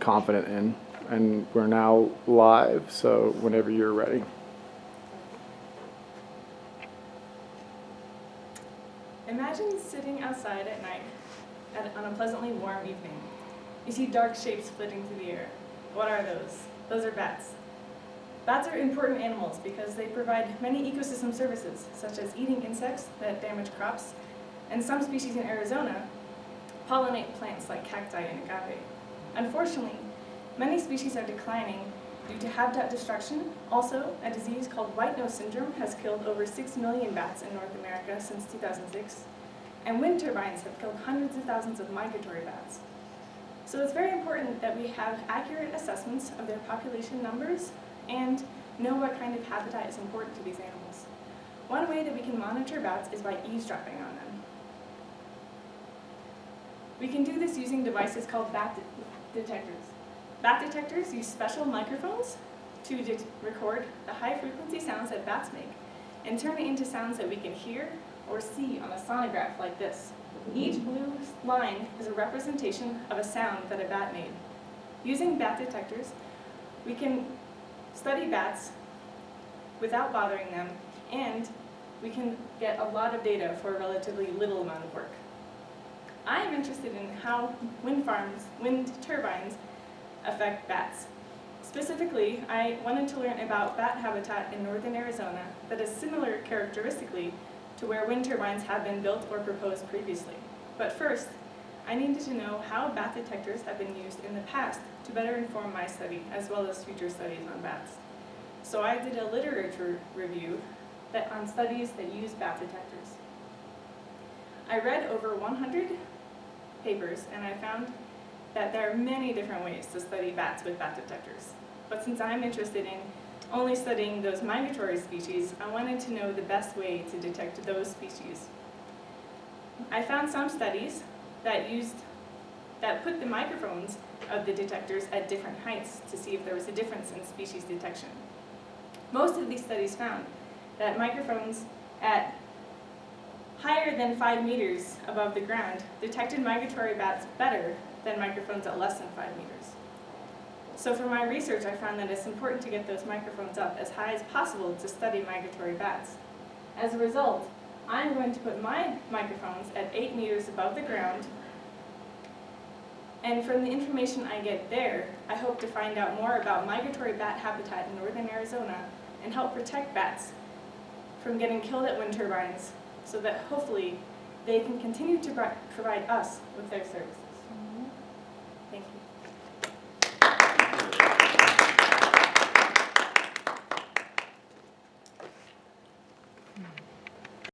confident in. And we're now live, so whenever you're ready. Imagine sitting outside at night on a pleasantly warm evening. You see dark shapes flitting through the air. What are those? Those are bats. Bats are important animals because they provide many ecosystem services, such as eating insects that damage crops, and some species in Arizona pollinate plants like cacti and agave. Unfortunately, many species are declining due to habitat destruction. Also, a disease called white nose syndrome has killed over 6 million bats in North America since 2006, and wind turbines have killed hundreds of thousands of migratory bats. So it's very important that we have accurate assessments of their population numbers and know what kind of habitat is important to these animals. One way that we can monitor bats is by eavesdropping on them. We can do this using devices called bat detectors. Bat detectors use special microphones to record the high-frequency sounds that bats make and turn it into sounds that we can hear or see on a sonograph like this. Each blue line is a representation of a sound that a bat made. Using bat detectors, we can study bats without bothering them, and we can get a lot of data for a relatively little amount of work. I am interested in how wind turbines affect bats. Specifically, I wanted to learn about bat habitat in northern Arizona that is similar characteristically to where wind turbines have been built or proposed previously. But first, I needed to know how bat detectors have been used in the past to better inform my study, as well as future studies on bats. So I did a literature review on studies that use bat detectors. I read over 100 papers, and I found that there are many different ways to study bats with bat detectors. But since I'm interested in only studying those migratory species, I wanted to know the best way to detect those species. I found some studies that put the microphones of the detectors at different heights to see if there was a difference in species detection. Most of these studies found that microphones at higher than 5 meters above the ground detected migratory bats better than microphones at less than 5 meters. So for my research, I found that it's important to get those microphones up as high as possible to study migratory bats. As a result, I'm going to put my microphones at 8 meters above the ground, and from the information I get there, I hope to find out more about migratory bat habitat in northern Arizona and help protect bats from getting killed at wind turbines so that hopefully they can continue to provide us with their services. Thank you.